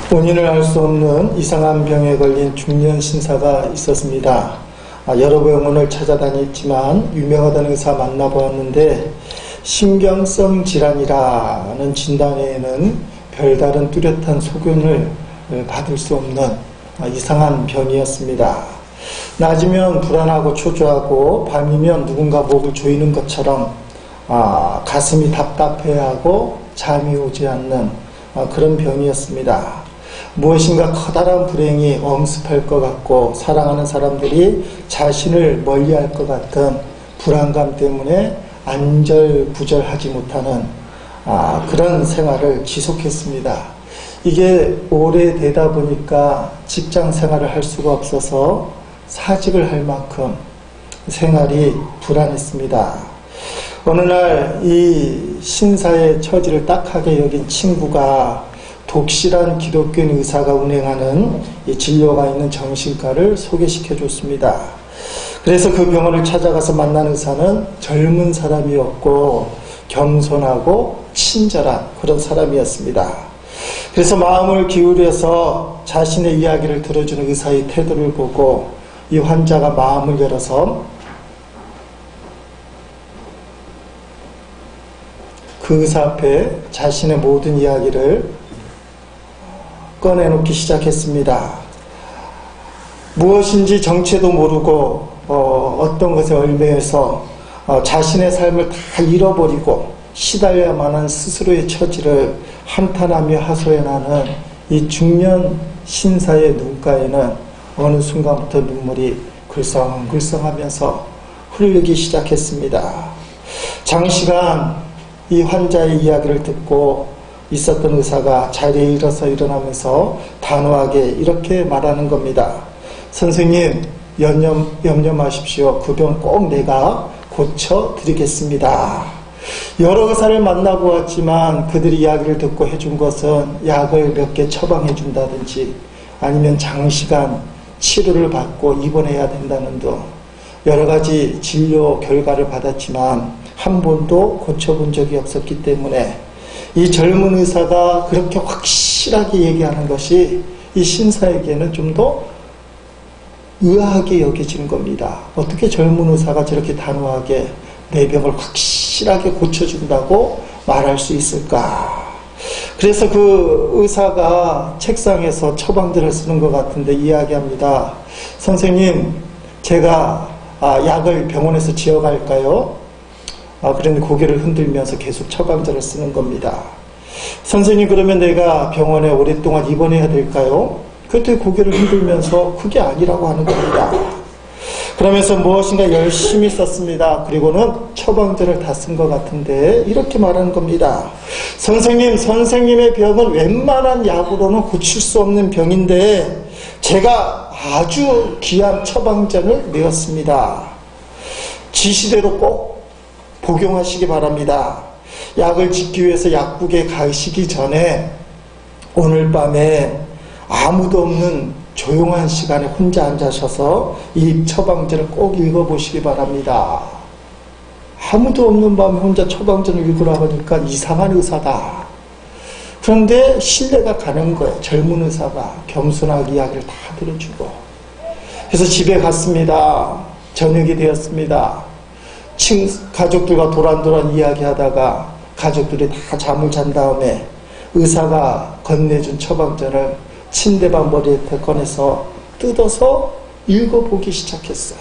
원인을 알 수 없는 이상한 병에 걸린 중년 신사가 있었습니다. 여러 병원을 찾아다녔지만 유명하다는 의사 만나보았는데 신경성 질환이라는 진단 외에는 별다른 뚜렷한 소견을 받을 수 없는 이상한 병이었습니다. 낮이면 불안하고 초조하고 밤이면 누군가 목을 조이는 것처럼 가슴이 답답해하고 잠이 오지 않는 그런 병이었습니다. 무엇인가 커다란 불행이 엄습할 것 같고 사랑하는 사람들이 자신을 멀리할 것 같은 불안감 때문에 안절부절하지 못하는 그런 생활을 지속했습니다. 이게 오래되다 보니까 직장 생활을 할 수가 없어서 사직을 할 만큼 생활이 불안했습니다. 어느 날 이 신사의 처지를 딱하게 여긴 친구가 독실한 기독교인 의사가 운행하는 이 진료가 있는 정신과를 소개시켜 줬습니다. 그래서 그 병원을 찾아가서 만난 의사는 젊은 사람이었고 겸손하고 친절한 그런 사람이었습니다. 그래서 마음을 기울여서 자신의 이야기를 들어주는 의사의 태도를 보고 이 환자가 마음을 열어서 그 의사 앞에 자신의 모든 이야기를 꺼내놓기 시작했습니다. 무엇인지 정체도 모르고 어떤 것에 얽매여서 자신의 삶을 다 잃어버리고 시달려야만 한 스스로의 처지를 한탄하며 하소연하는 이 중년 신사의 눈가에는 어느 순간부터 눈물이 글썽글썽하면서 흐르기 시작했습니다. 장시간 이 환자의 이야기를 듣고 있었던 의사가 자리에 일어나면서 단호하게 이렇게 말하는 겁니다. 선생님, 염려 마십시오. 그 병 꼭 내가 고쳐드리겠습니다. 여러 의사를 만나고 왔지만 그들이 이야기를 듣고 해준 것은 약을 몇 개 처방해 준다든지 아니면 장시간 치료를 받고 입원해야 된다는 등 여러 가지 진료 결과를 받았지만 한 번도 고쳐본 적이 없었기 때문에 이 젊은 의사가 그렇게 확실하게 얘기하는 것이 이 신사에게는 좀 더 의아하게 여겨지는 겁니다. 어떻게 젊은 의사가 저렇게 단호하게 내 병을 확실하게 고쳐준다고 말할 수 있을까? 그래서 그 의사가 책상에서 처방전을 쓰는 것 같은데 이야기합니다. 선생님, 제가 약을 병원에서 지어갈까요? 그런데 고개를 흔들면서 계속 처방전을 쓰는 겁니다. 선생님, 그러면 내가 병원에 오랫동안 입원해야 될까요? 그때 고개를 흔들면서 그게 아니라고 하는 겁니다. 그러면서 무엇인가 열심히 썼습니다. 그리고는 처방전을 다 쓴 것 같은데 이렇게 말하는 겁니다. 선생님, 선생님의 병은 웬만한 약으로는 고칠 수 없는 병인데 제가 아주 귀한 처방전을 내었습니다. 지시대로 꼭 복용하시기 바랍니다. 약을 짓기 위해서 약국에 가시기 전에 오늘 밤에 아무도 없는 조용한 시간에 혼자 앉으셔서 이 처방전을 꼭 읽어보시기 바랍니다. 아무도 없는 밤에 혼자 처방전을 읽으라고 하니까 이상한 의사다. 그런데 신뢰가 가는 거예요. 젊은 의사가 겸손하게 이야기를 다 들어주고. 그래서 집에 갔습니다. 저녁이 되었습니다. 가족들과 도란도란 이야기하다가 가족들이 다 잠을 잔 다음에 의사가 건네준 처방전을 침대방 머리에 꺼내서 뜯어서 읽어보기 시작했어요.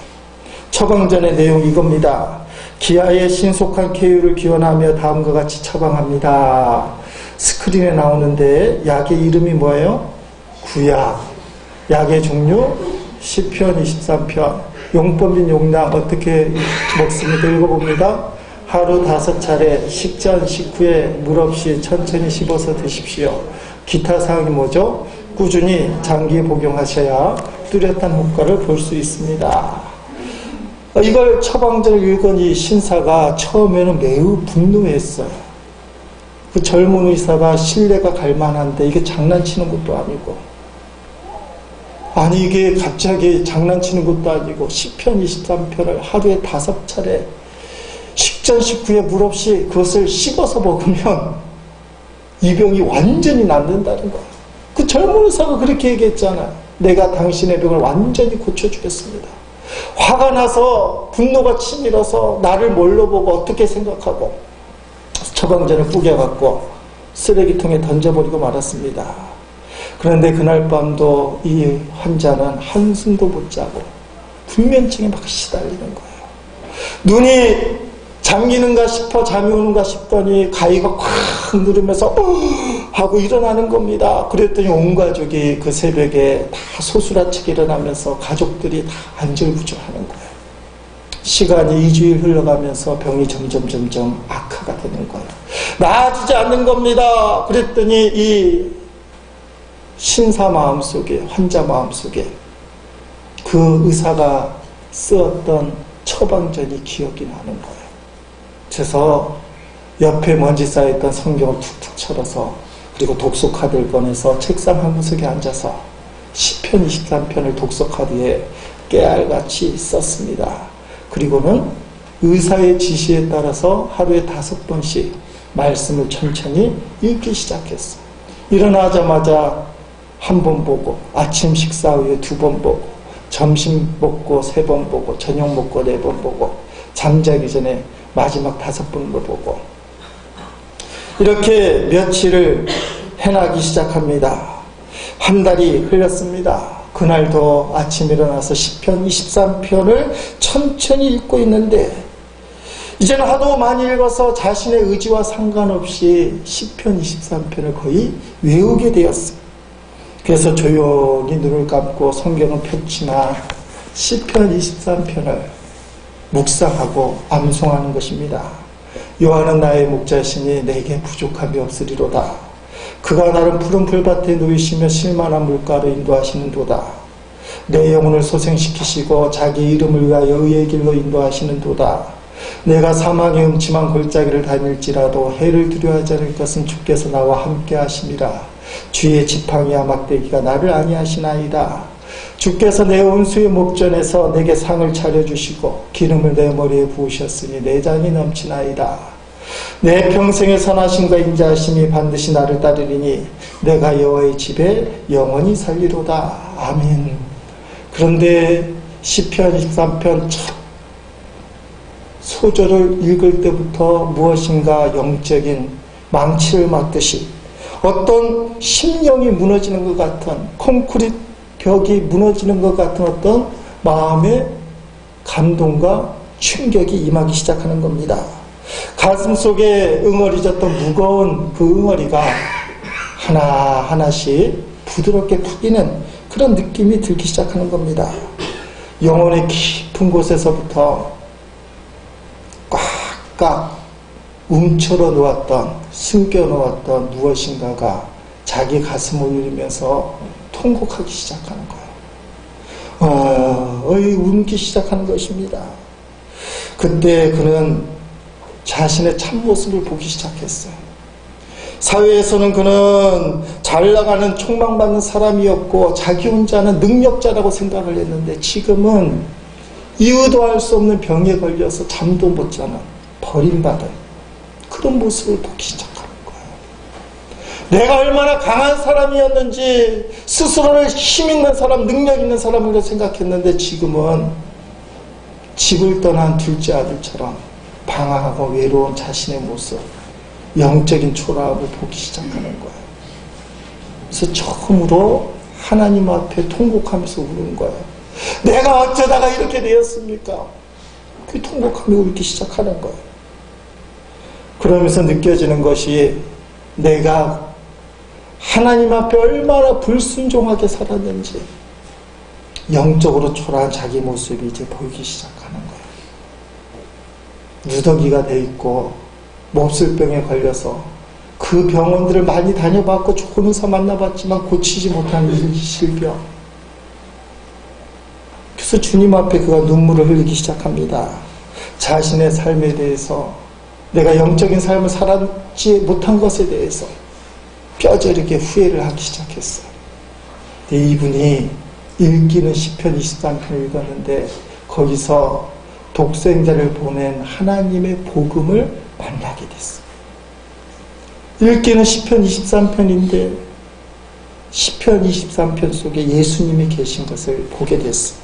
처방전의 내용이 이겁니다. 기아의 신속한 쾌유를 기원하며 다음과 같이 처방합니다. 스크린에 나오는데 약의 이름이 뭐예요? 구약. 약의 종류 시편 23편. 용법인 용량 어떻게 먹습니까? 읽어봅니다. 하루 5차례 식전 식후에 물 없이 천천히 씹어서 드십시오. 기타 사항이 뭐죠? 꾸준히 장기 복용하셔야 뚜렷한 효과를 볼 수 있습니다. 이걸 처방전을 읽은 이 신사가 처음에는 매우 분노했어요. 그 젊은 의사가 신뢰가 갈 만한데 이게 장난치는 것도 아니고, 아니 이게 갑자기 장난치는 것도 아니고 시편 23편을 하루에 5차례 식전 식후에 물 없이 그것을 씹어서 먹으면 이 병이 완전히 낫는다는 거예요. 그 젊은 의사가 그렇게 얘기했잖아. 내가 당신의 병을 완전히 고쳐주겠습니다. 화가 나서 분노가 치밀어서 나를 뭘로 보고 어떻게 생각하고 처방전을 구겨갖고 쓰레기통에 던져버리고 말았습니다. 그런데 그날 밤도 이 환자는 한숨도 못 자고 불면증에 막 시달리는 거예요. 눈이 잠기는가 싶어 잠이 오는가 싶더니 가위가 콱 누르면서 하고 일어나는 겁니다. 그랬더니 온 가족이 그 새벽에 다 소스라치게 일어나면서 가족들이 다 안절부절하는 거예요. 시간이 2주일 흘러가면서 병이 점점 악화가 되는 거예요. 나아지지 않는 겁니다. 그랬더니 이 신사 마음속에, 환자 마음속에 그 의사가 쓰었던 처방전이 기억이 나는 거예요. 그래서 옆에 먼지 쌓여있던 성경을 툭툭 쳐서 그리고 독서 카드를 꺼내서 책상 한 구석에 앉아서 시편 23편을 독서 카드에 깨알같이 썼습니다. 그리고는 의사의 지시에 따라서 하루에 5번씩 말씀을 천천히 읽기 시작했어요. 일어나자마자 1번 보고, 아침 식사 후에 2번 보고, 점심 먹고 3번 보고, 저녁 먹고 4번 보고, 잠자기 전에 마지막 5번으로 보고, 이렇게 며칠을 해나기 시작합니다. 한 달이 흘렀습니다. 그날도 아침 일어나서 시편 23편을 천천히 읽고 있는데 이제는 하도 많이 읽어서 자신의 의지와 상관없이 시편 23편을 거의 외우게 되었어요. 그래서 조용히 눈을 감고 성경을 펼치나 시편 23편을 묵상하고 암송하는 것입니다. 여호와는 나의 목자시니 내게 부족함이 없으리로다. 그가 나를 푸른 풀밭에 누이시며 실만한 물가로 인도하시는도다. 내 영혼을 소생시키시고 자기 이름을 위하여 의의 길로 인도하시는도다. 내가 사망의 음침한 골짜기를 다닐지라도 해를 두려워하지 않을 것은 주께서 나와 함께 하심이라. 주의 지팡이와 막대기가 나를 안위하시나이다. 주께서 내 온수의 목전에서 내게 상을 차려주시고 기름을 내 머리에 부으셨으니 내 잔이 넘치나이다. 내 평생의 선하심과 인자하심이 반드시 나를 따르리니 내가 여호와의 집에 영원히 살리로다. 아멘. 그런데 시편 23편 첫 소절을 읽을 때부터 무엇인가 영적인 망치를 맞듯이 어떤 심령이 무너지는 것 같은 콘크리트 벽이 무너지는 것 같은 어떤 마음의 감동과 충격이 임하기 시작하는 겁니다. 가슴 속에 응어리졌던 무거운 그 응어리가 하나하나씩 부드럽게 풀리는 그런 느낌이 들기 시작하는 겁니다. 영혼의 깊은 곳에서부터 꽉꽉 움츠러 놓았던, 숨겨 놓았던 무엇인가가 자기 가슴을 울리면서 통곡하기 시작하는 거예요. 울기 시작하는 것입니다. 그때 그는 자신의 참모습을 보기 시작했어요. 사회에서는 그는 잘 나가는 촉망받는 사람이었고 자기 혼자는 능력자라고 생각을 했는데 지금은 이유도 알 수 없는 병에 걸려서 잠도 못 자는 버림받은 그런 모습을 보기 시작하는 거예요. 내가 얼마나 강한 사람이었는지 스스로를 힘있는 사람, 능력 있는 사람으로 생각했는데 지금은 집을 떠난 둘째 아들처럼 방황하고 외로운 자신의 모습, 영적인 초라함을 보기 시작하는 거예요. 그래서 처음으로 하나님 앞에 통곡하면서 우는 거예요. 내가 어쩌다가 이렇게 되었습니까? 그 통곡하며 울기 시작하는 거예요. 그러면서 느껴지는 것이 내가 하나님 앞에 얼마나 불순종하게 살았는지 영적으로 초라한 자기 모습이 이제 보이기 시작하는 거예요. 누더기가 돼 있고 몹쓸병에 걸려서 그 병원들을 많이 다녀봤고 좋은 의사 만나봤지만 고치지 못한 실병. 그래서 주님 앞에 그가 눈물을 흘리기 시작합니다. 자신의 삶에 대해서 내가 영적인 삶을 살았지 못한 것에 대해서 뼈저리게 후회를 하기 시작했어요. 근데 이분이 읽기는 시편 23편을 읽었는데 거기서 독생자를 보낸 하나님의 복음을 만나게 됐어요. 읽기는 시편 23편인데 시편 23편 속에 예수님이 계신 것을 보게 됐어요.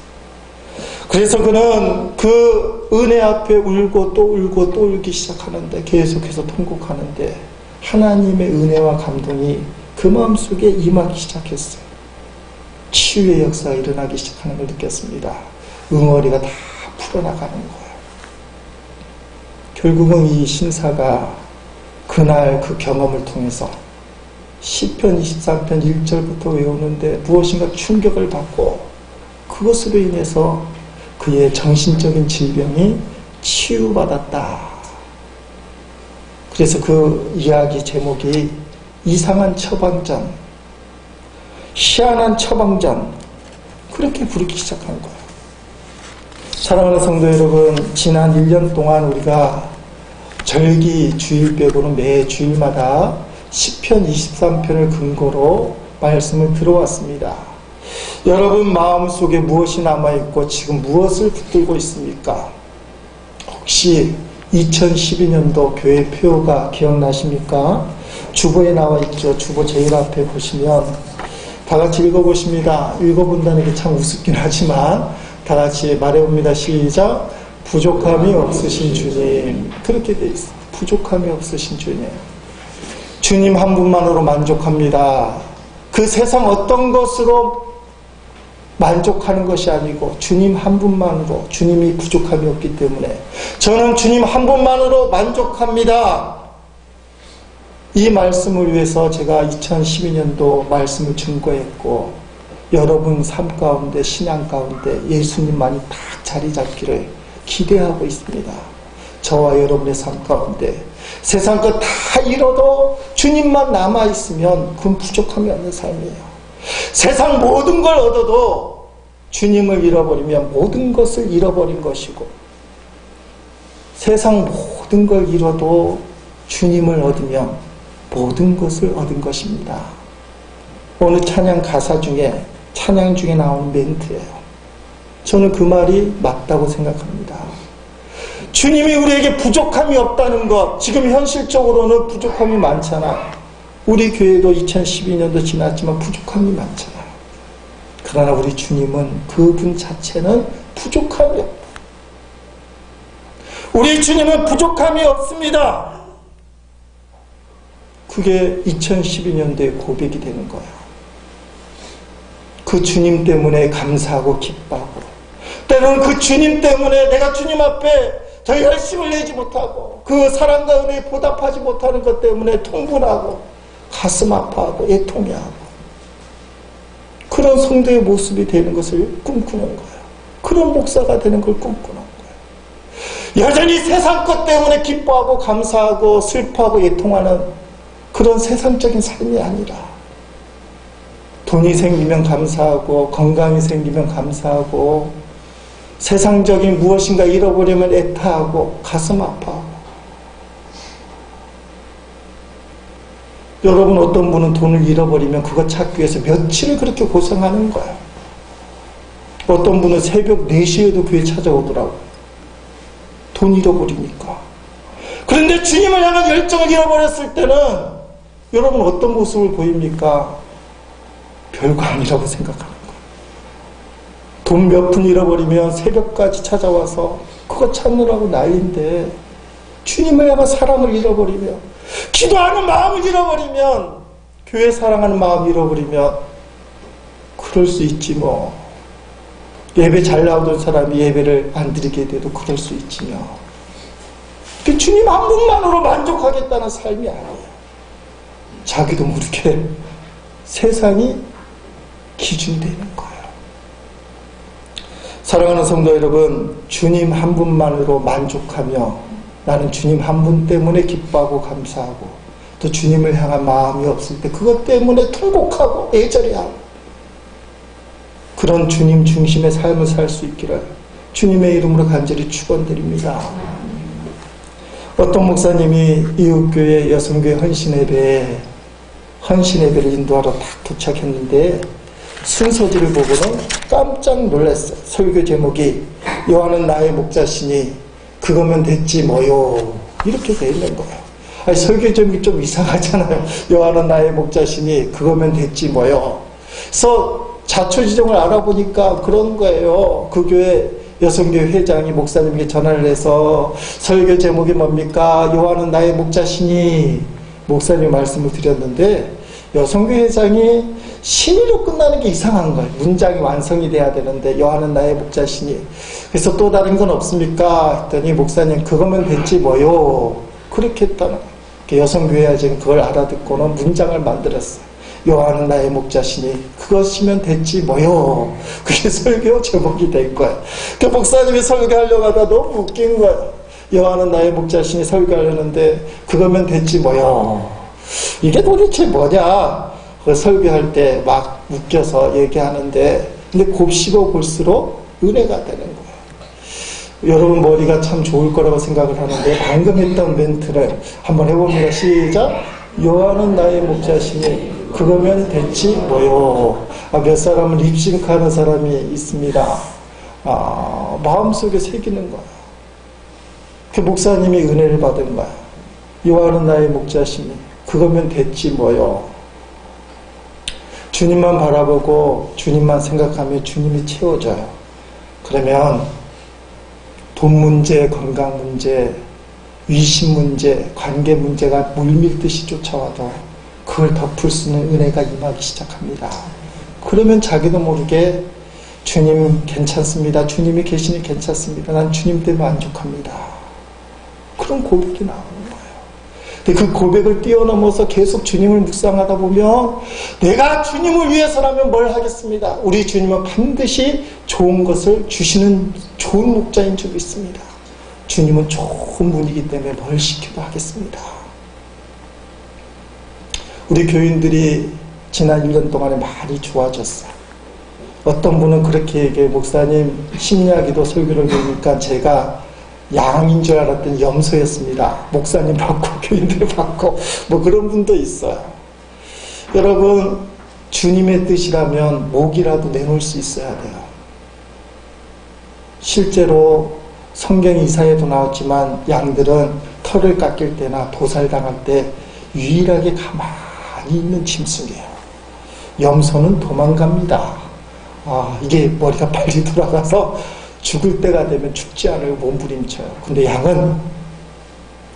그래서 그는 그 은혜 앞에 울고 또 울고 또 울기 시작하는데, 계속해서 통곡하는데 하나님의 은혜와 감동이 그 마음속에 임하기 시작했어요. 치유의 역사가 일어나기 시작하는 걸 느꼈습니다. 응어리가 다 풀어나가는 거예요. 결국은 이 신사가 그날 그 경험을 통해서 시편 23편 1절부터 외우는데 무엇인가 충격을 받고, 그것으로 인해서 그의 정신적인 질병이 치유받았다. 그래서 그 이야기 제목이 이상한 처방전, 희한한 처방전, 그렇게 부르기 시작한 거예요. 사랑하는 성도 여러분, 지난 1년 동안 우리가 절기 주일 빼고는 매 주일마다 시편 23편을 근거로 말씀을 들어왔습니다. 여러분 마음속에 무엇이 남아있고 지금 무엇을 붙들고 있습니까? 혹시 2012년도 교회 표가 기억나십니까? 주보에 나와 있죠. 주보 제일 앞에 보시면 다 같이 읽어보십니다. 읽어본다는 게 참 우습긴 하지만 다 같이 말해봅니다. 시작. 부족함이 없으신 주님. 그렇게 돼 있어요. 부족함이 없으신 주님. 주님 한 분만으로 만족합니다. 그 세상 어떤 것으로 만족하는 것이 아니고 주님 한 분만으로, 주님이 부족함이 없기 때문에 저는 주님 한 분만으로 만족합니다. 이 말씀을 위해서 제가 2012년도 말씀을 증거했고, 여러분 삶 가운데, 신앙 가운데 예수님만이 딱 자리 잡기를 기대하고 있습니다. 저와 여러분의 삶 가운데 세상 것 다 잃어도 주님만 남아있으면 그건 부족함이 없는 삶이에요. 세상 모든 걸 얻어도 주님을 잃어버리면 모든 것을 잃어버린 것이고, 세상 모든 걸 잃어도 주님을 얻으면 모든 것을 얻은 것입니다. 어느 찬양 가사 중에, 찬양 중에 나오는 멘트예요. 저는 그 말이 맞다고 생각합니다. 주님이 우리에게 부족함이 없다는 것, 지금 현실적으로는 부족함이 많잖아. 우리 교회도 2012년도 지났지만 부족함이 많잖아요. 그러나 우리 주님은 그분 자체는 부족함이 없다. 우리 주님은 부족함이 없습니다. 그게 2012년도의 고백이 되는 거예요. 그 주님 때문에 감사하고 기뻐하고, 때로는 그 주님 때문에 내가 주님 앞에 더 열심을 내지 못하고 그 사랑과 은혜에 보답하지 못하는 것 때문에 통분하고 가슴 아파하고 애통해하고, 그런 성도의 모습이 되는 것을 꿈꾸는 거예요. 그런 목사가 되는 걸 꿈꾸는 거예요. 여전히 세상 것 때문에 기뻐하고 감사하고 슬퍼하고 애통하는 그런 세상적인 삶이 아니라, 돈이 생기면 감사하고 건강이 생기면 감사하고 세상적인 무엇인가 잃어버리면 애타하고 가슴 아파하고. 여러분 어떤 분은 돈을 잃어버리면 그거 찾기 위해서 며칠을 그렇게 고생하는 거예요. 어떤 분은 새벽 4시에도 교회 찾아오더라고요. 돈 잃어버리니까. 그런데 주님을 향한 열정을 잃어버렸을 때는 여러분 어떤 모습을 보입니까? 별거 아니라고 생각하는 거예요. 돈 몇 푼 잃어버리면 새벽까지 찾아와서 그거 찾느라고 난리인데, 주님을 향한 사랑을 잃어버리면, 기도하는 마음을 잃어버리면, 교회 사랑하는 마음을 잃어버리면 그럴 수 있지 뭐. 예배 잘 나오던 사람이 예배를 안 드리게 돼도 그럴 수 있지요. 주님 한 분만으로 만족하겠다는 삶이 아니에요. 자기도 모르게 세상이 기준이 되는 거예요. 사랑하는 성도 여러분, 주님 한 분만으로 만족하며 나는 주님 한 분 때문에 기뻐하고 감사하고, 또 주님을 향한 마음이 없을 때 그것 때문에 통곡하고 애절해하고, 그런 주님 중심의 삶을 살 수 있기를 주님의 이름으로 간절히 축원드립니다. 어떤 목사님이 이웃교회 여성교회 헌신예배를 인도하러 딱 도착했는데 순서지를 보고는 깜짝 놀랐어요. 설교 제목이 여호와는 나의 목자시니 그거면 됐지 뭐요, 이렇게 돼 있는 거예요. 아니, 설교 제목이 좀 이상하잖아요. 여호와는 나의 목자시니 그거면 됐지 뭐요. 그래서 자초지종을 알아보니까 그런 거예요. 그 교회 여성교회 회장이 목사님에게 전화를 해서 설교 제목이 뭡니까? 여호와는 나의 목자시니, 목사님 말씀을 드렸는데 여성교회 회장이 신이로 끝나는 게 이상한 거예요. 문장이 완성이 돼야 되는데 여호와는 나의 목자시니. 그래서 또 다른 건 없습니까? 했더니 목사님 그거면 됐지 뭐요. 그렇게 했다는 거예요. 여성교회 회장이 그걸 알아듣고는 문장을 만들었어요. 여호와는 나의 목자시니 그것이면 됐지 뭐요. 그게 설교 제목이 된 거예요. 그 목사님이 설교하려고 하다 너무 웃긴 거예요. 여호와는 나의 목자시니 설교하려는데 그거면 됐지 뭐요. 이게 도대체 뭐냐. 그 설교할 때 막 웃겨서 얘기하는데 근데 곱씹어 볼수록 은혜가 되는 거예요. 여러분 머리가 참 좋을 거라고 생각을 하는데 방금 했던 멘트를 한번 해봅니다. 시작. 여호와는 나의 목자시니 그거면 됐지 뭐요. 몇 사람은 립싱크하는 사람이 있습니다. 마음속에 새기는 거야. 그 목사님이 은혜를 받은 거야. 여호와는 나의 목자시니 그거면 됐지 뭐요. 주님만 바라보고 주님만 생각하면 주님이 채워줘요. 그러면 돈 문제, 건강 문제, 위신 문제, 관계 문제가 물밀듯이 쫓아와도 그걸 덮을 수 있는 은혜가 임하기 시작합니다. 그러면 자기도 모르게 주님 괜찮습니다. 주님이 계시니 괜찮습니다. 난 주님 때문에 만족합니다. 그런 고백이 나오는 거예요. 근데 그 고백을 뛰어넘어서 계속 주님을 묵상하다 보면 내가 주님을 위해서라면 뭘 하겠습니다. 우리 주님은 반드시 좋은 것을 주시는 좋은 목자인 줄 믿습니다. 주님은 좋은 분이기 때문에 뭘 시켜도 하겠습니다. 우리 교인들이 지난 1년 동안에 많이 좋아졌어요. 어떤 분은 그렇게 얘기해요. 목사님 심야기도 설교를 들으니까 제가 양인 줄 알았더니 염소였습니다. 목사님 받고 교인들 받고 뭐 그런 분도 있어요. 여러분 주님의 뜻이라면 목이라도 내놓을 수 있어야 돼요. 실제로 성경 이사에도 나왔지만 양들은 털을 깎일 때나 도살당할 때 유일하게 가만히 있는 짐승이에요. 염소는 도망갑니다. 이게 머리가 빨리 돌아가서 죽을 때가 되면 죽지 않으려 몸부림쳐요. 근데 양은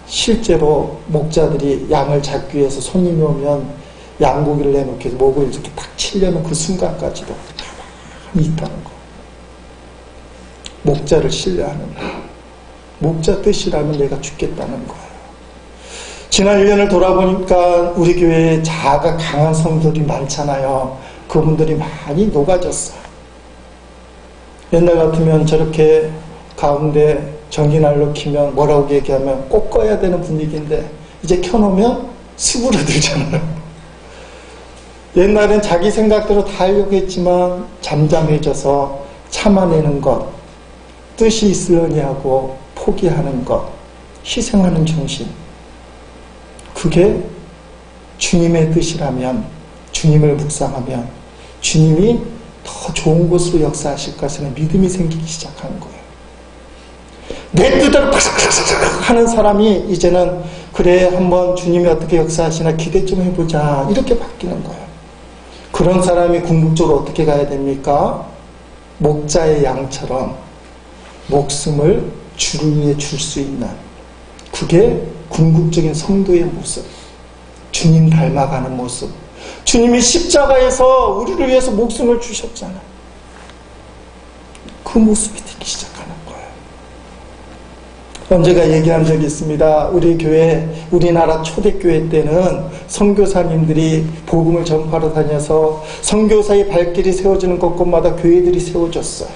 실제로 목자들이 양을 잡기 위해서 손님이 오면 양고기를 내놓기 위해서 목을 이렇게 딱 치려는 그 순간까지도 가만히 있다는 거. 목자를 신뢰하는 거예요. 목자 뜻이라면 내가 죽겠다는 거예요. 지난 1년을 돌아보니까 우리 교회에 자아가 강한 성도들이 많잖아요. 그분들이 많이 녹아졌어요. 옛날 같으면 저렇게 가운데 전기난로 켜면 뭐라고 얘기하면 꼭 꺼야 되는 분위기인데 이제 켜놓으면 수그러들잖아요. 옛날엔 자기 생각대로 다 하려고 했지만 잠잠해져서 참아내는 것, 뜻이 있으려니 하고 포기하는 것, 희생하는 정신, 그게 주님의 뜻이라면, 주님을 묵상하면 주님이 더 좋은 곳으로 역사하실 것이라는 믿음이 생기기 시작하는 거예요. 내 뜻대로 하는 사람이 이제는 그래 한번 주님이 어떻게 역사하시나 기대 좀 해보자 이렇게 바뀌는 거예요. 그런 사람이 궁극적으로 어떻게 가야 됩니까? 목자의 양처럼 목숨을 주를 위해 줄 수 있는, 그게 궁극적인 성도의 모습, 주님 닮아가는 모습. 주님이 십자가에서 우리를 위해서 목숨을 주셨잖아요. 그 모습이 되기 시작하는 거예요. 언제가 얘기한 적이 있습니다. 우리 교회, 우리나라 초대교회 때는 선교사님들이 복음을 전파하러 다녀서 선교사의 발길이 세워지는 곳곳마다 교회들이 세워졌어요.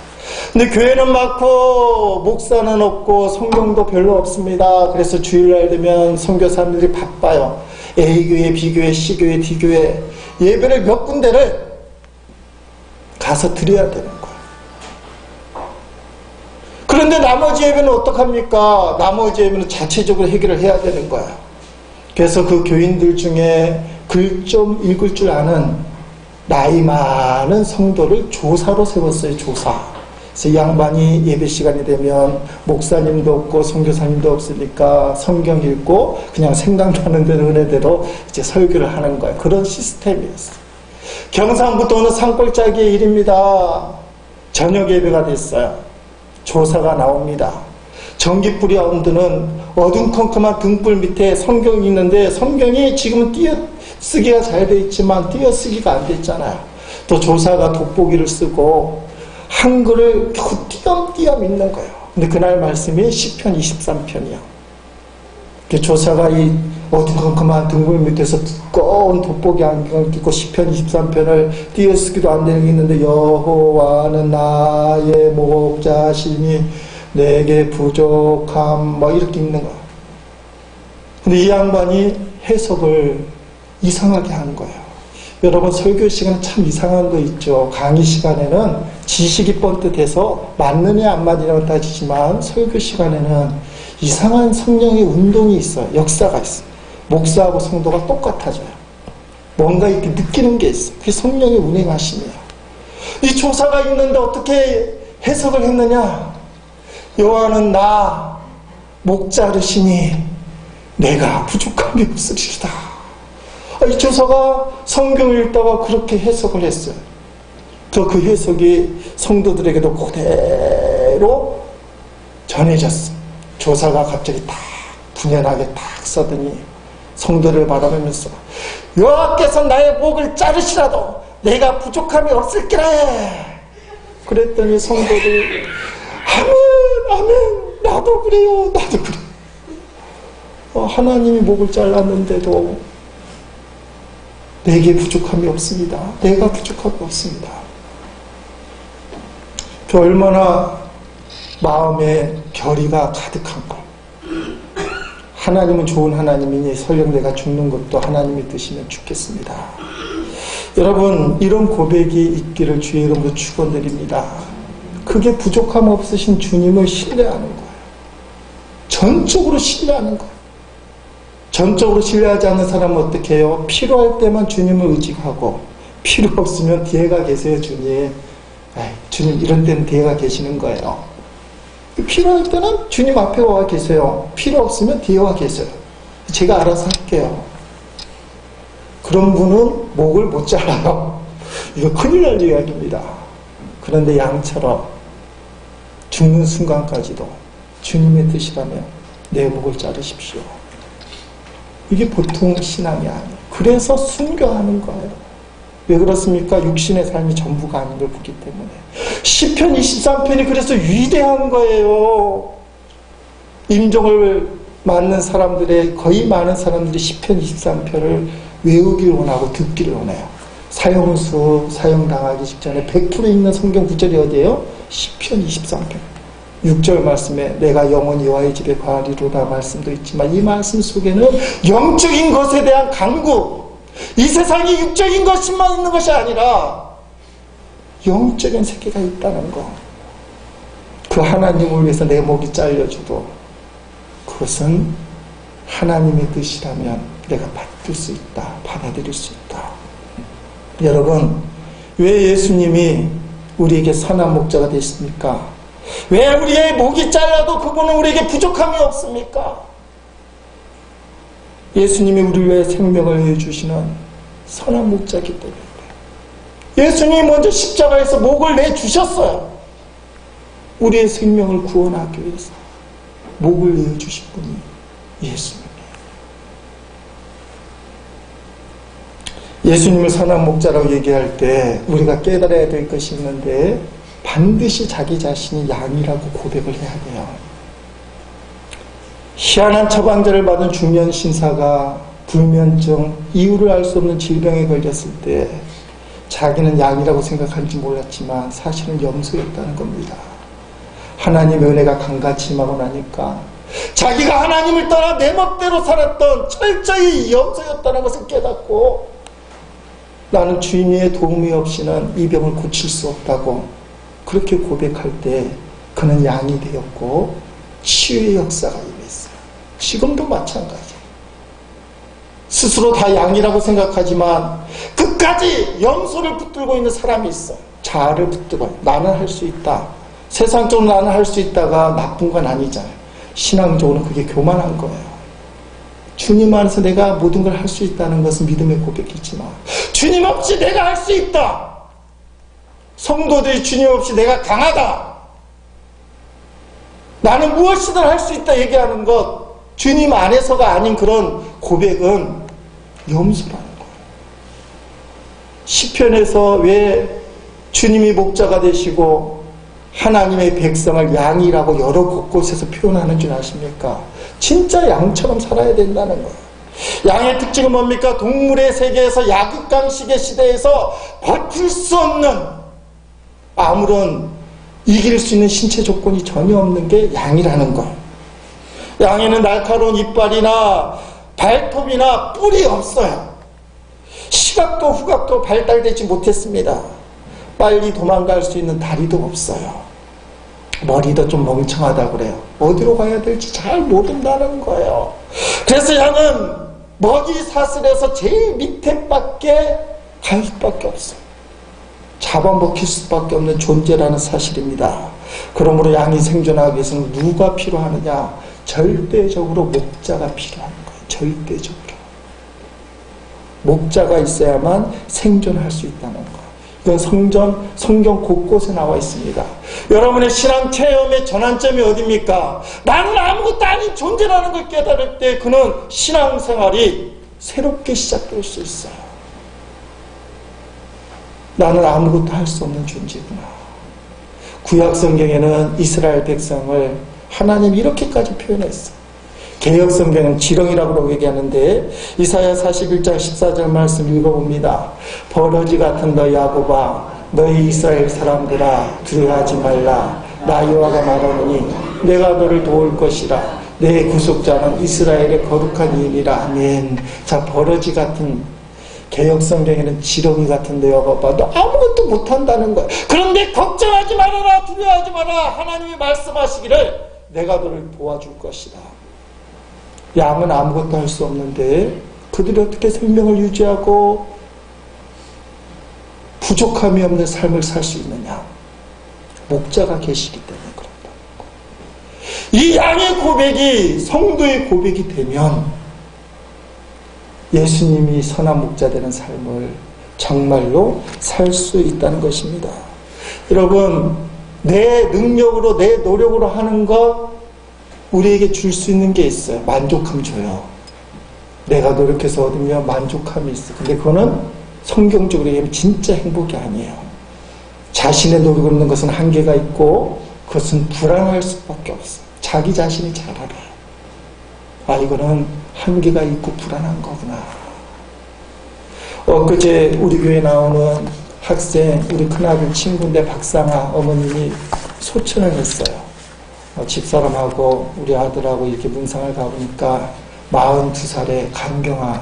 근데 교회는 많고 목사는 없고 성경도 별로 없습니다. 그래서 주일날 되면 선교사님들이 바빠요. A교회, B교회, C교회, D교회 예배를 몇 군데를 가서 드려야 되는 거예요. 그런데 나머지 예배는 어떡합니까? 나머지 예배는 자체적으로 해결을 해야 되는 거예요. 그래서 그 교인들 중에 글 좀 읽을 줄 아는 나이 많은 성도를 조사로 세웠어요. 조사. 그래서 이 양반이 예배 시간이 되면 목사님도 없고 선교사님도 없으니까 성경 읽고 그냥 생각나는 대로 은혜대로 이제 설교를 하는 거예요. 그런 시스템이었어요. 경상북도 어느 산골짜기의 일입니다. 저녁 예배가 됐어요. 조사가 나옵니다. 전깃불이 없는 어둠컴컴한 등불 밑에 성경이 있는데 성경이 지금은 띄어쓰기가 잘 돼 있지만 띄어쓰기가 안 돼 있잖아요. 또 조사가 돋보기를 쓰고 한글을 겨우 띄엄띄엄 읽는 거예요. 근데 그날 말씀이 시편 23편이요. 조사가 이 어두컴컴한 등불 밑에서 두꺼운 돋보기 안경을 끼고 시편 23편을 띄어쓰기도 안 되는 게 있는데 여호와는 나의 목자시니 내게 부족함 뭐 이렇게 읽는 거예요. 근데 이 양반이 해석을 이상하게 한 거예요. 여러분 설교 시간에 참 이상한 거 있죠. 강의 시간에는 지식이 뻔듯해서 맞느냐 안 맞느냐고 따지지만 설교 시간에는 이상한 성령의 운동이 있어요. 역사가 있어요. 목사하고 성도가 똑같아져요. 뭔가 이렇게 느끼는 게 있어요. 그게 성령의 운행하심이에요. 이 조사가 있는데 어떻게 해석을 했느냐. 여호와는 나 목자르시니 내가 부족함이 없으리다. 이 조사가 성경을 읽다가 그렇게 해석을 했어요. 그 해석이 성도들에게도 그대로 전해졌어. 조사가 갑자기 딱 분연하게 딱 써더니 성도를 바라보면서 여호와께서 나의 목을 자르시라도 내가 부족함이 없을기라 해. 그랬더니 성도들 아멘 아멘 나도 그래요 나도 그래요. 하나님이 목을 잘랐는데도 내게 부족함이 없습니다. 내가 부족함이 없습니다. 그 얼마나 마음에 결의가 가득한 걸. 하나님은 좋은 하나님이니 설령 내가 죽는 것도 하나님이 드시면 죽겠습니다. 여러분 이런 고백이 있기를 주의 이름으로 축원드립니다. 그게 부족함 없으신 주님을 신뢰하는 거예요. 전적으로 신뢰하는 거예요. 전적으로 신뢰하지 않는 사람은 어떻게 해요? 필요할 때만 주님을 의지하고 필요 없으면 뒤에가 계세요 주님. 주님 이런 때는 뒤에가 계시는 거예요. 필요할 때는 주님 앞에 와 계세요. 필요 없으면 뒤에 와 계세요. 제가 알아서 할게요. 그런 분은 목을 못 잘라요. 이거 큰일 날 이야기입니다. 그런데 양처럼 죽는 순간까지도 주님의 뜻이라면 내 목을 자르십시오. 이게 보통 신앙이 아니에요. 그래서 순교하는 거예요. 왜 그렇습니까? 육신의 삶이 전부가 아닌 걸 보기 때문에. 시편 23편이 그래서 위대한 거예요. 임종을 맞는 사람들의 거의 많은 사람들이 시편 23편을 외우기를 원하고 듣기를 원해요. 사형수 사형당하기 직전에 100% 읽는 성경 구절이 어디예요? 시편 23편 6절 말씀에 내가 영원히 여호와의 집에 거하리로다 말씀도 있지만 이 말씀 속에는 영적인 것에 대한 간구, 이 세상이 육적인 것만 있는 것이 아니라 영적인 세계가 있다는 거. 그 하나님을 위해서 내 목이 잘려줘도 그것은 하나님의 뜻이라면 내가 받을 수 있다, 받아들일 수 있다. 여러분 왜 예수님이 우리에게 선한 목자가 되십니까? 왜 우리의 목이 잘라도 그분은 우리에게 부족함이 없습니까? 예수님이 우리를 위해 생명을 내주시는 선한 목자이기 때문에 예수님이 먼저 십자가에서 목을 내주셨어요. 우리의 생명을 구원하기 위해서 목을 내주신 분이 예수님이에요. 예수님을 선한 목자라고 얘기할 때 우리가 깨달아야 될 것이 있는데 반드시 자기 자신이 양이라고 고백을 해야 돼요. 희한한 처방전을 받은 중년 신사가 불면증, 이유를 알 수 없는 질병에 걸렸을 때 자기는 양이라고 생각하는지 몰랐지만 사실은 염소였다는 겁니다. 하나님의 은혜가 강같이 임하고 나니까 자기가 하나님을 따라 내 멋대로 살았던 철저히 염소였다는 것을 깨닫고 나는 주인의 도움이 없이는 이 병을 고칠 수 없다고 그렇게 고백할 때 그는 양이 되었고 치유의 역사가 임했어요. 지금도 마찬가지예요. 스스로 다 양이라고 생각하지만 끝까지 염소를 붙들고 있는 사람이 있어. 자아를 붙들고 나는 할 수 있다. 세상적으로 나는 할 수 있다가 나쁜 건 아니잖아요. 신앙적으로는 그게 교만한 거예요. 주님 안에서 내가 모든 걸 할 수 있다는 것은 믿음의 고백이지만 주님 없이 내가 할 수 있다. 성도들이 주님 없이 내가 강하다. 나는 무엇이든 할 수 있다 얘기하는 것, 주님 안에서가 아닌 그런 고백은 염소라는 거예요. 시편에서 왜 주님이 목자가 되시고 하나님의 백성을 양이라고 여러 곳곳에서 표현하는 줄 아십니까? 진짜 양처럼 살아야 된다는 거예요. 양의 특징은 뭡니까? 동물의 세계에서 약육강식의 시대에서 버틸 수 없는, 아무런 이길 수 있는 신체 조건이 전혀 없는 게 양이라는 거예요. 양에는 날카로운 이빨이나 발톱이나 뿔이 없어요. 시각도 후각도 발달되지 못했습니다. 빨리 도망갈 수 있는 다리도 없어요. 머리도 좀 멍청하다고 그래요. 어디로 가야 될지 잘 모른다는 거예요. 그래서 양은 먹이 사슬에서 제일 밑에 밖에 갈 수밖에 없어요. 잡아먹힐 수밖에 없는 존재라는 사실입니다. 그러므로 양이 생존하기 위해서는 누가 필요하느냐? 절대적으로 목자가 필요한 거예요. 절대적으로. 목자가 있어야만 생존할 수 있다는 거예요. 이건 성경 곳곳에 나와 있습니다. 여러분의 신앙 체험의 전환점이 어디입니까? 나는 아무것도 아닌 존재라는 걸 깨달을 때 그는 신앙생활이 새롭게 시작될 수 있어요. 나는 아무것도 할 수 없는 존재구나. 구약 성경에는 이스라엘 백성을 하나님이 이렇게까지 표현했어요. 개역 성경은 지렁이라고 얘기하는데 이사야 41장 14절 말씀 읽어봅니다. 버러지 같은 너희 야곱아, 너희 이스라엘 사람들아, 두려워하지 말라. 나 여호와가 말하노니 내가 너를 도울 것이라. 내 구속자는 이스라엘의 거룩한 이인이라. 아멘. 자, 버러지 같은, 개역 성경에는 지렁이 같은 너희 야곱아, 너 아무것도 못한다는 거야. 그런데 걱정하지 말아라, 두려워하지 마라. 하나님이 말씀하시기를 내가 너를 도와줄 것이다. 양은 아무것도 할 수 없는데 그들이 어떻게 생명을 유지하고 부족함이 없는 삶을 살 수 있느냐? 목자가 계시기 때문에 그렇다. 이 양의 고백이 성도의 고백이 되면 예수님이 선한 목자 되는 삶을 정말로 살 수 있다는 것입니다. 여러분, 내 능력으로 내 노력으로 하는 것 우리에게 줄 수 있는 게 있어요. 만족감 줘요. 내가 노력해서 얻으면 만족감이 있어. 근데 그거는 성경적으로 얘기하면 진짜 행복이 아니에요. 자신의 노력을 얻는 것은 한계가 있고 그것은 불안할 수밖에 없어요. 자기 자신이 잘 알아요. 아, 이거는 한계가 있고 불안한 거구나. 엊그제 우리 교회에 나오는 학생, 우리 큰아들 친구인데 박상아 어머님이 소천을 했어요. 집사람하고 우리 아들하고 이렇게 문상을 가보니까 42살에 간경화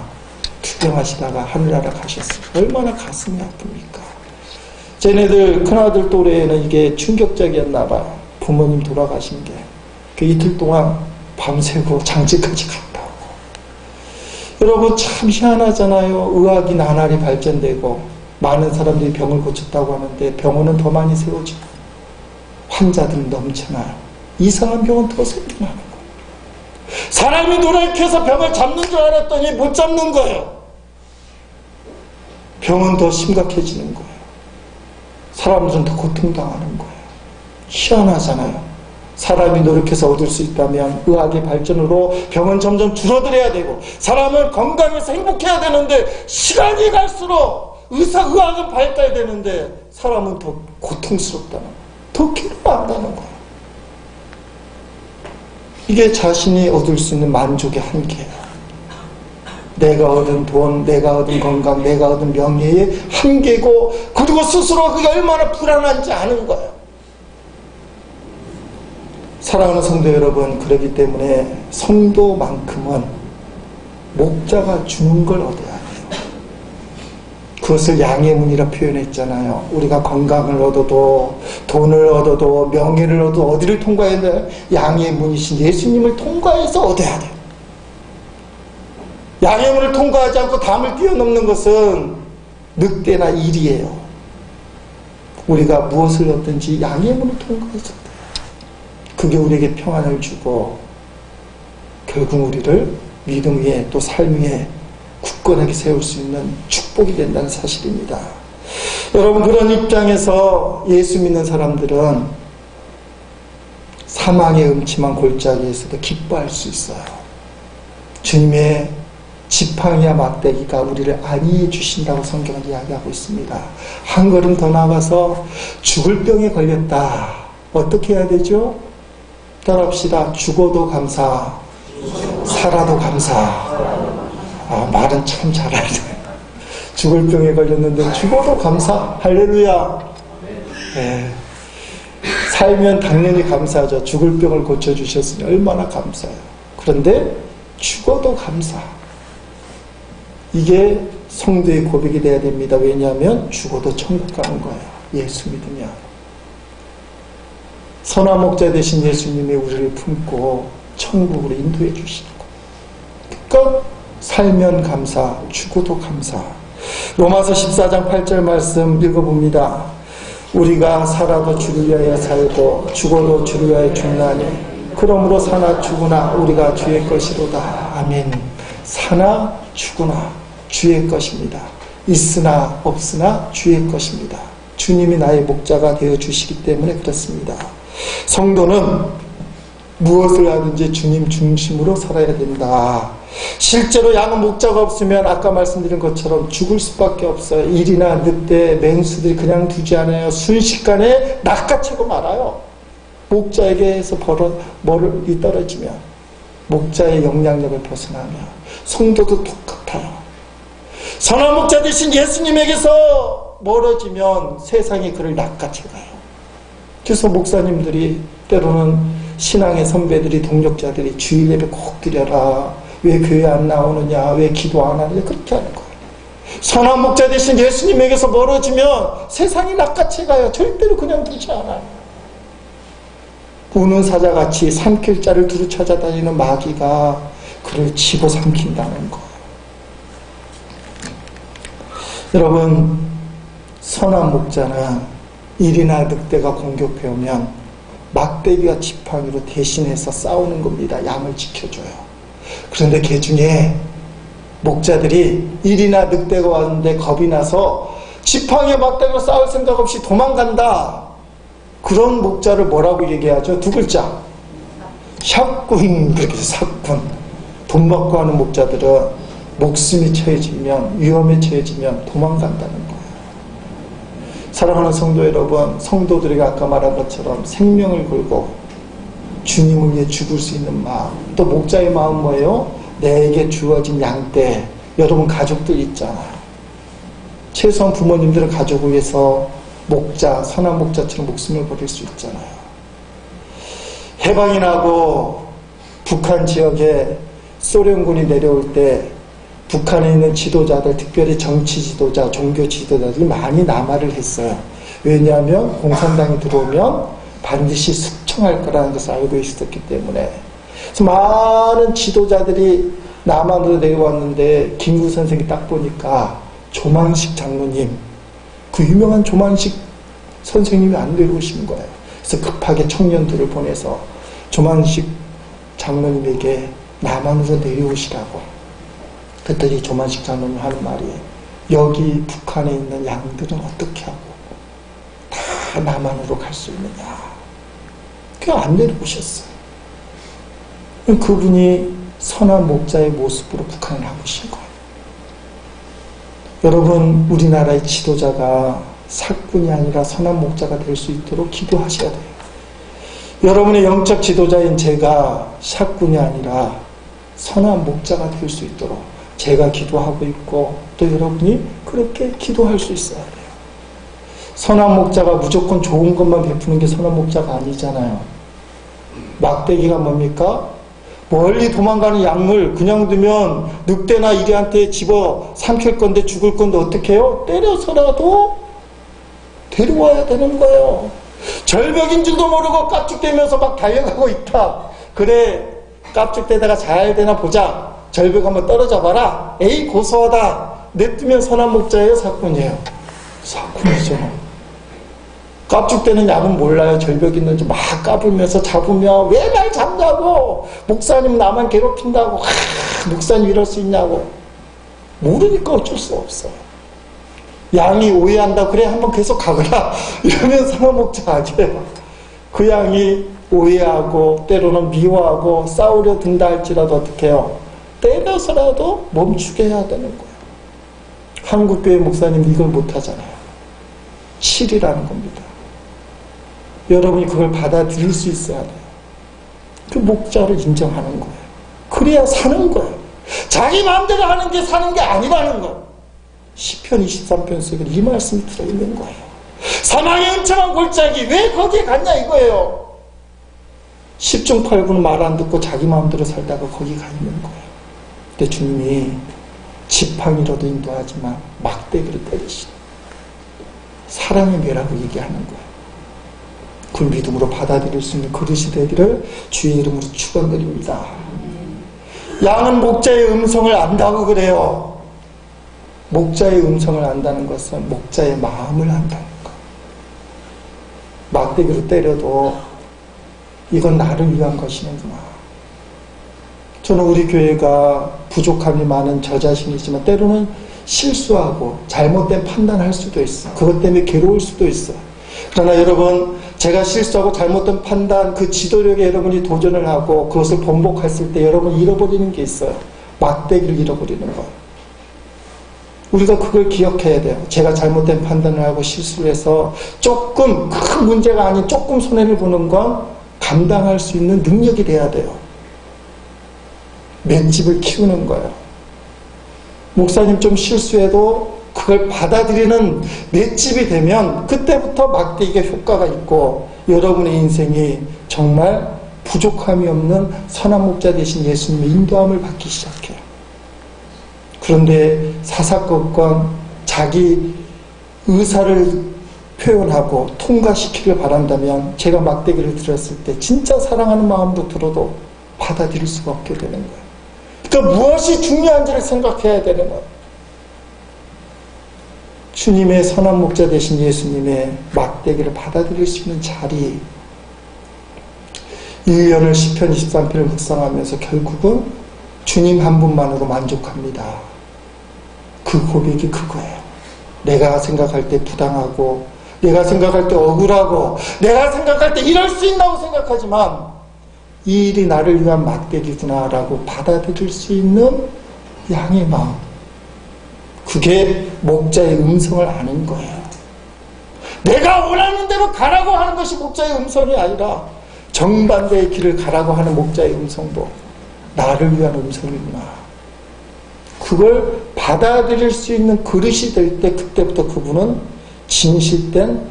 투병하시다가 하늘나라 가셨어요. 얼마나 가슴이 아픕니까? 쟤네들 큰아들 또래에는 이게 충격적이었나 봐요. 부모님 돌아가신 게. 그 이틀 동안 밤새고 장지까지 갔다 오고. 여러분 참 희한하잖아요. 의학이 나날이 발전되고 많은 사람들이 병을 고쳤다고 하는데 병원은 더 많이 세워지고 환자들은 넘쳐나요. 이상한 병은 더 생겨나는 거예요. 사람이 노력해서 병을 잡는 줄 알았더니 못 잡는 거예요. 병은 더 심각해지는 거예요. 사람들은 더 고통당하는 거예요. 희한하잖아요. 사람이 노력해서 얻을 수 있다면 의학의 발전으로 병은 점점 줄어들어야 되고 사람은 건강해서 행복해야 되는데 시간이 갈수록 의학은 발달되는데 사람은 더 고통스럽다는 거예요. 더 괴로워한다는 거예요. 이게 자신이 얻을 수 있는 만족의 한계예요. 내가 얻은 돈, 내가 얻은 건강, 내가 얻은 명예의 한계고 그리고 스스로 그게 얼마나 불안한지 아는 거예요. 사랑하는 성도 여러분, 그렇기 때문에 성도만큼은 목자가 주는 걸 얻어야 돼요. 그것을 양의 문이라 표현했잖아요. 우리가 건강을 얻어도 돈을 얻어도 명예를 얻어도 어디를 통과해야 돼요? 양의 문이신 예수님을 통과해서 얻어야 돼요. 양의 문을 통과하지 않고 담을 뛰어넘는 것은 늑대나 일이에요. 우리가 무엇을 얻든지 양의 문을 통과해서 돼요. 그게 우리에게 평안을 주고 결국 우리를 믿음 위에 또 삶 위에 굳건하게 세울 수 있는 축복이 된다는 사실입니다. 여러분, 그런 입장에서 예수 믿는 사람들은 사망의 음침한 골짜기에서도 기뻐할 수 있어요. 주님의 지팡이와 막대기가 우리를 안위해 주신다고 성경은 이야기하고 있습니다. 한 걸음 더 나가서 죽을 병에 걸렸다. 어떻게 해야 되죠? 따라합시다. 죽어도 감사, 살아도 감사. 말은 참 잘하네. 죽을 병에 걸렸는데 죽어도 감사. 할렐루야. 네. 살면 당연히 감사하죠. 죽을 병을 고쳐주셨으니 얼마나 감사해요. 그런데 죽어도 감사. 이게 성도의 고백이 돼야 됩니다. 왜냐하면 죽어도 천국 가는 거예요. 예수 믿으면. 선한 목자 되신 예수님이 우리를 품고 천국으로 인도해 주시는 거예요. 그러니까 살면 감사, 죽어도 감사. 로마서 14장 8절 말씀 읽어봅니다. 우리가 살아도 주를 위하여 살고 죽어도 주를 위하여 죽나니 그러므로 사나 죽으나 우리가 주의 것이로다. 아멘. 사나 죽으나 주의 것입니다. 있으나 없으나 주의 것입니다. 주님이 나의 목자가 되어주시기 때문에 그렇습니다. 성도는 무엇을 하든지 주님 중심으로 살아야 된다. 실제로 양은 목자가 없으면 아까 말씀드린 것처럼 죽을 수밖에 없어요. 일이나 늑대, 맹수들이 그냥 두지 않아요. 순식간에 낚아채고 말아요. 목자에게서 멀리 떨어지면, 목자의 영향력을 벗어나면. 성도도 똑같아요. 선한 목자 되신 예수님에게서 멀어지면 세상이 그를 낚아채가요. 그래서 목사님들이 때로는 신앙의 선배들이, 동력자들이 주일 예배 꼭 드려라. 왜 교회 안 나오느냐, 왜 기도 안 하느냐, 그렇게 하는 거예요. 선한 목자 되신 예수님에게서 멀어지면 세상이 낚아채가요. 절대로 그냥 두지 않아요. 우는 사자같이 삼킬 자를 두루 찾아다니는 마귀가 그를 집어삼킨다는 거예요. 여러분, 선한 목자는 일이나 늑대가 공격해오면 막대기와 지팡이로 대신해서 싸우는 겁니다. 양을 지켜줘요. 그런데 그 중에 목자들이 일이나 늑대가 왔는데 겁이 나서 지팡이와 막대기로 싸울 생각 없이 도망간다. 그런 목자를 뭐라고 얘기하죠? 두 글자. 샷군. 그렇게 해서 샷군. 돈 받고 하는 목자들은 목숨이 처해지면, 위험에 처해지면 도망간다는 거예요. 사랑하는 성도 여러분, 성도들에게 아까 말한 것처럼 생명을 걸고 주님을 위해 죽을 수 있는 마음, 또 목자의 마음 뭐예요? 내게 주어진 양떼. 여러분 가족들 있잖아요. 최소한 부모님들은 가족을 위해서 목자, 선한 목자처럼 목숨을 버릴 수 있잖아요. 해방이 나고 북한 지역에 소련군이 내려올 때 북한에 있는 지도자들, 특별히 정치 지도자, 종교 지도자들이 많이 남하를 했어요. 왜냐하면 공산당이 들어오면 반드시 숙청할 거라는 것을 알고 있었기 때문에. 그래서 많은 지도자들이 남한으로 내려왔는데 김구 선생이 딱 보니까 조만식 장로님, 그 유명한 조만식 선생님이 안 내려오신 거예요. 그래서 급하게 청년들을 보내서 조만식 장로님에게 남한으로 내려오시라고. 그랬더니 조만식 장로님 하는 말이, 여기 북한에 있는 양들은 어떻게 하고 다 남한으로 갈 수 있느냐. 그냥 안 내려오셨어요. 그분이 선한 목자의 모습으로 북한을 나오신 거예요. 여러분, 우리나라의 지도자가 사꾼이 아니라 선한 목자가 될 수 있도록 기도하셔야 돼요. 여러분의 영적 지도자인 제가 사꾼이 아니라 선한 목자가 될 수 있도록 제가 기도하고 있고, 또 여러분이 그렇게 기도할 수 있어야 돼요. 선한 목자가 무조건 좋은 것만 베푸는 게 선한 목자가 아니잖아요. 막대기가 뭡니까? 멀리 도망가는 양을 그냥 두면 늑대나 이리한테 집어 삼킬 건데, 죽을 건데 어떻게 해요? 때려서라도 데려와야 되는 거예요. 절벽인 줄도 모르고 깝죽대면서 막 달려가고 있다. 그래, 깝죽대다가 잘 되나 보자. 절벽 한번 떨어져 봐라. 에이, 고소하다. 냅두면 선한 목자예요, 사꾼이에요? 사꾼이죠. 깝죽대는 양은 몰라요. 절벽 있는지 막 까불면서 잡으면 왜 날 잡냐고, 목사님 나만 괴롭힌다고 목사님 이럴 수 있냐고. 모르니까 어쩔 수 없어. 양이 오해한다. 그래 한번 계속 가거라. 이러면 상하목자 아니에요. 그 양이 오해하고 때로는 미워하고 싸우려 든다 할지라도 어떻게 해요? 때려서라도 멈추게 해야 되는 거예요. 한국교회 목사님 이걸 못하잖아요. 실이라는 겁니다. 여러분이 그걸 받아들일 수 있어야 돼요. 그 목자를 인정하는 거예요. 그래야 사는 거예요. 자기 마음대로 하는 게 사는 게 아니라는 거예요. 시편 23편 속에 이 말씀이 들어있는 거예요. 사망의 음침한 골짜기 왜 거기에 갔냐 이거예요. 10중 8구는 말 안 듣고 자기 마음대로 살다가 거기 가 있는 거예요. 근데 주님이 지팡이로도 인도하지만 막대기로 때리시는 사랑의 매라고 얘기하는 거예요. 그걸 믿음으로 받아들일 수 있는 그릇이 되기를 주의 이름으로 축원드립니다. 양은 목자의 음성을 안다고 그래요. 목자의 음성을 안다는 것은 목자의 마음을 안다는 것. 막대기로 때려도 이건 나를 위한 것이는구나. 저는 우리 교회가 부족함이 많은 저 자신이지만 때로는 실수하고 잘못된 판단할 수도 있어. 그것 때문에 괴로울 수도 있어. 그러나 여러분, 제가 실수하고 잘못된 판단, 그 지도력에 여러분이 도전을 하고 그것을 번복했을 때 여러분이 잃어버리는 게 있어요. 막대기를 잃어버리는 거예요. 우리가 그걸 기억해야 돼요. 제가 잘못된 판단을 하고 실수를 해서 조금 큰 문제가 아닌 조금 손해를 보는 건 감당할 수 있는 능력이 돼야 돼요. 맷집을 키우는 거예요. 목사님 좀 실수해도 그걸 받아들이는 맷집이 되면 그때부터 막대기가 효과가 있고 여러분의 인생이 정말 부족함이 없는 선한 목자 되신 예수님의 인도함을 받기 시작해요. 그런데 사사건건 자기 의사를 표현하고 통과시키길 바란다면 제가 막대기를 들었을 때 진짜 사랑하는 마음으로 들어도 받아들일 수가 없게 되는 거예요. 그러니까 무엇이 중요한지를 생각해야 되는 거예요. 주님의 선한 목자 되신 예수님의 막대기를 받아들일 수 있는 자리, 유연을 시편 23편을 묵상하면서 결국은 주님 한 분만으로 만족합니다. 그 고백이 그거예요. 내가 생각할 때 부당하고 내가 생각할 때 억울하고 내가 생각할 때 이럴 수 있다고 생각하지만 이 일이 나를 위한 막대기구나 라고 받아들일 수 있는 양의 마음, 그게 목자의 음성을 아는 거예요. 내가 원하는 대로 가라고 하는 것이 목자의 음성이 아니라 정반대의 길을 가라고 하는 목자의 음성도 나를 위한 음성이구나. 그걸 받아들일 수 있는 그릇이 될 때 그때부터 그분은 진실된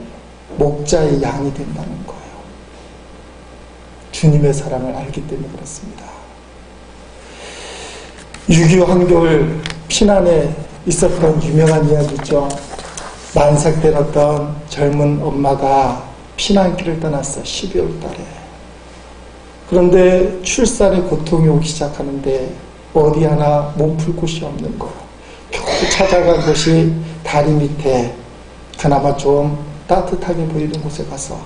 목자의 양이 된다는 거예요. 주님의 사랑을 알기 때문에 그렇습니다. 6.25 한겨울 피난에 있었던 유명한 이야기죠. 만삭되었던 젊은 엄마가 피난길을 떠났어요. 12월 달에. 그런데 출산의 고통이 오기 시작하는데 어디 하나 몸풀 곳이 없는 거예요. 겨우 찾아간 곳이 다리 밑에 그나마 좀 따뜻하게 보이는 곳에 가서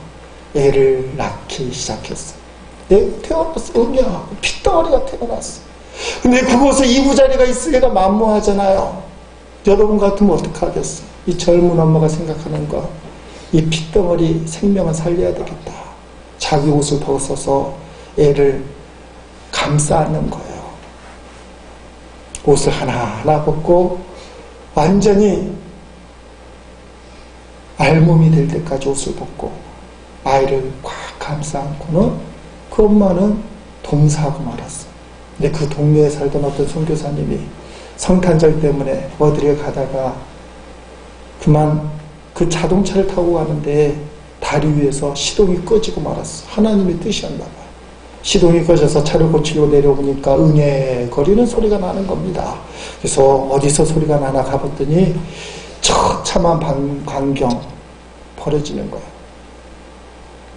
애를 낳기 시작했어요. 태어났어. 응애하고 핏덩어리가 태어났어. 근데 그곳에 이부자리가 있으리가 만무하잖아요. 여러분 같으면 어떡하겠어? 이 젊은 엄마가 생각하는 거, 이 핏덩어리 생명을 살려야 되겠다. 자기 옷을 벗어서 애를 감싸 안는 거예요. 옷을 하나하나 벗고 완전히 알몸이 될 때까지 옷을 벗고 아이를 꽉 감싸 안고는 그 엄마는 동사하고 말았어. 근데 그 동네에 살던 어떤 선교사님이 성탄절 때문에 어디를 가다가 그만 그 자동차를 타고 가는데 다리 위에서 시동이 꺼지고 말았어. 하나님의 뜻이었나 봐요. 시동이 꺼져서 차를 고치려고 내려보니까 응애거리는 소리가 나는 겁니다. 그래서 어디서 소리가 나나 가봤더니 처참한 광경 벌어지는 거예요.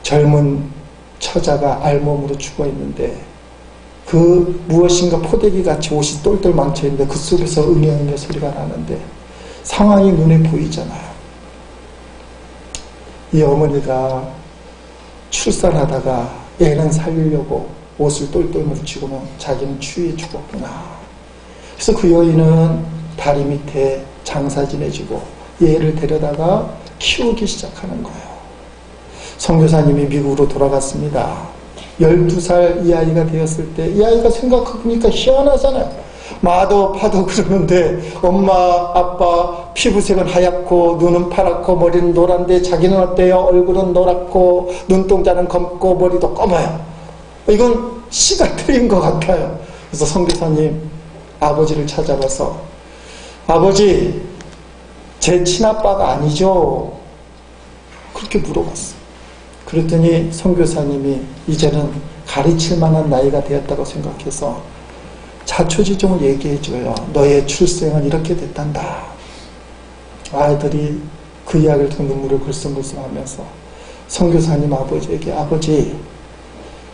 젊은 처자가 알몸으로 죽어있는데 그 무엇인가 포대기같이 옷이 똘똘 망쳐있는데 그 속에서 응애 소리가 나는데 상황이 눈에 보이잖아요. 이 어머니가 출산하다가 애는 살리려고 옷을 똘똘 뭉치고는 자기는 추위에 죽었구나. 그래서 그 여인은 다리 밑에 장사 지내주고 얘를 데려다가 키우기 시작하는 거예요. 선교사님이 미국으로 돌아갔습니다. 12살 이 아이가 되었을 때 이 아이가 생각해보니까 희한하잖아요. 마도 파도 그러는데 엄마 아빠 피부색은 하얗고 눈은 파랗고 머리는 노란데 자기는 어때요? 얼굴은 노랗고 눈동자는 검고 머리도 검어요. 이건 씨가 틀린 것 같아요. 그래서 선교사님 아버지를 찾아가서 아버지 제 친아빠가 아니죠? 그렇게 물어봤어요. 그랬더니 선교사님이 이제는 가르칠 만한 나이가 되었다고 생각해서 자초지종을 얘기해줘요. 너의 출생은 이렇게 됐단다. 아이들이 그 이야기를 듣고 눈물을 글썽글썽하면서 선교사님 아버지에게 아버지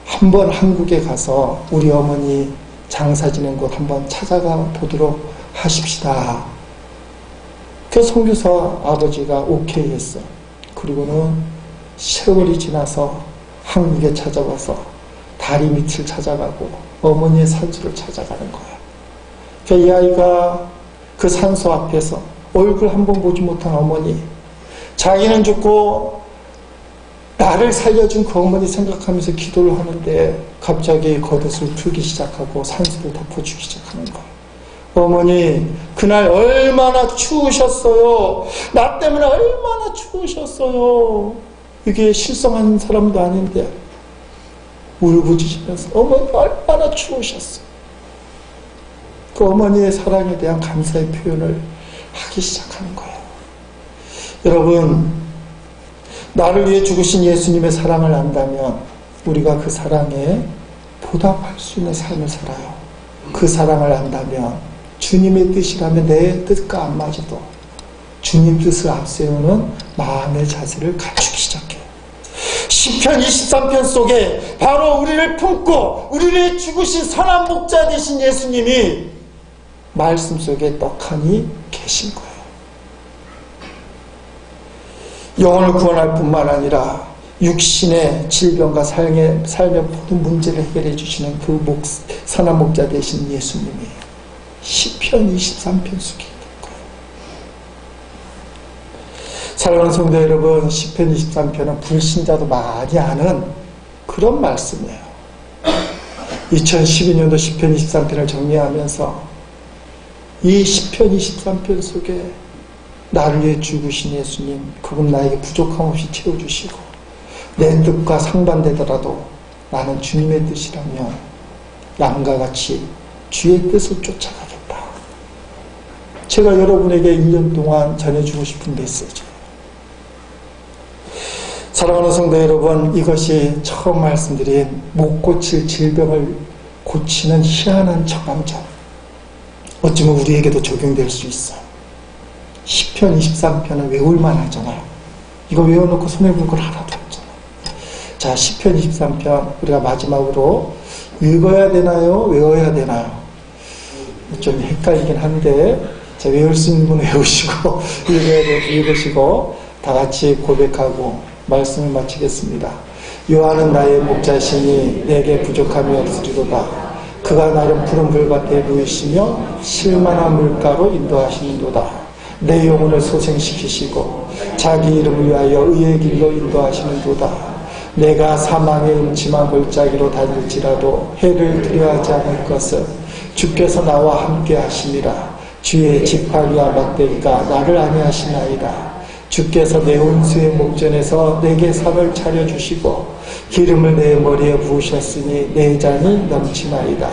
한번 한국에 가서 우리 어머니 장사 지낸 곳 한번 찾아가 보도록 하십시다. 그래서 선교사 아버지가 오케이 했어. 그리고는 세월이 지나서 한국에 찾아와서 다리 밑을 찾아가고 어머니의 산소를 찾아가는 거예요. 그러니까 이 아이가 그 산소 앞에서 얼굴 한번 보지 못한 어머니, 자기는 죽고 나를 살려준 그 어머니 생각하면서 기도를 하는데 갑자기 겉옷을 풀기 시작하고 산소를 덮어주기 시작하는 거예요. 어머니 그날 얼마나 추우셨어요. 나 때문에 얼마나 추우셨어요. 이게 실성한 사람도 아닌데 울부짖으면서 어머니 얼마나 추우셨어요. 그 어머니의 사랑에 대한 감사의 표현을 하기 시작하는 거예요. 여러분 나를 위해 죽으신 예수님의 사랑을 안다면 우리가 그 사랑에 보답할 수 있는 삶을 살아요. 그 사랑을 안다면 주님의 뜻이라면 내 뜻과 안 맞아도 주님 뜻을 앞세우는 마음의 자세를 갖추기 시작해요. 시편 23편 속에 바로 우리를 품고 우리를 죽으신 선한 목자 되신 예수님이 말씀 속에 떡하니 계신 거예요. 영혼을 구원할 뿐만 아니라 육신의 질병과 삶의 모든 문제를 해결해 주시는 그 선한 목자 되신 예수님이 시편 23편 속에 있는 거예요. 사랑하는 성도 여러분, 시편 23편은 불신자도 많이 아는 그런 말씀이에요. 2012년도 시편 23편을 정리하면서 이 시편 23편 속에 나를 위해 죽으신 예수님, 그분 나에게 부족함 없이 채워주시고 내 뜻과 상반되더라도 나는 주님의 뜻이라면 양과 같이 주의 뜻을 쫓아가겠다. 제가 여러분에게 1년 동안 전해주고 싶은 메시지. 사랑하는 성도 여러분, 이것이 처음 말씀드린 못 고칠 질병을 고치는 희한한 처방전. 어쩌면 우리에게도 적용될 수 있어요. 시편 23편은 외울만 하잖아요. 이거 외워놓고 손해볼 걸 하나도 없잖아요. 자, 시편 23편 우리가 마지막으로 읽어야 되나요? 외워야 되나요? 좀 헷갈리긴 한데 자, 외울 수 있는 분은 외우시고 읽으시고 다 같이 고백하고 말씀을 마치겠습니다. 여호와는 나의 목자시니 내게 부족함이 없으리로다. 그가 나를 푸른 불밭에 누이시며 실만한 물가로 인도하시는도다. 내 영혼을 소생시키시고 자기 이름을 위하여 의의 길로 인도하시는도다. 내가 사망의 음침한 골짜기로 다닐지라도 해를 두려워하지 않을 것은 주께서 나와 함께 하시니라. 주의 지팡이와 막대기가 나를 안위하시나이다. 주께서 내 온수의 목전에서 내게 상을 차려주시고 기름을 내 머리에 부으셨으니 내 잔이 넘치나이다.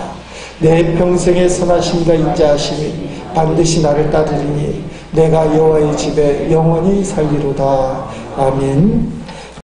내 평생의 선하심과 인자하심이 반드시 나를 따르리니 내가 여호와의 집에 영원히 살리로다. 아멘.